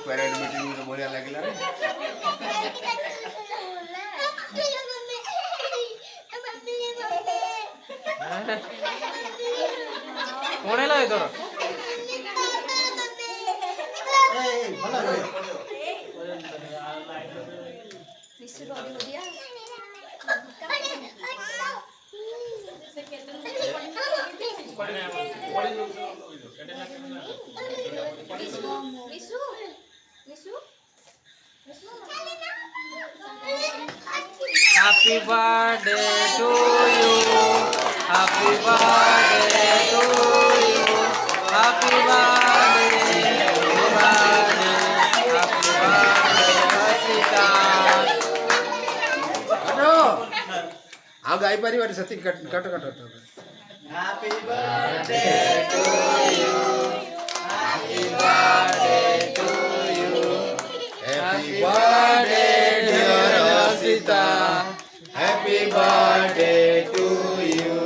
Parade meeting ବଢ଼ିଆ ଲାଗିଲା ରେ। କଣ ହେଲା ଏ ତୋର? Happy birthday to you. Happy birthday to you. Happy birthday. Happy birthday. Happy birthday Hasita. हाँ गाई पारी वाली सती cut cut cut cut. Happy birthday to you. Happy birthday to you. Happy birthday dear Hasita. Happy birthday to you.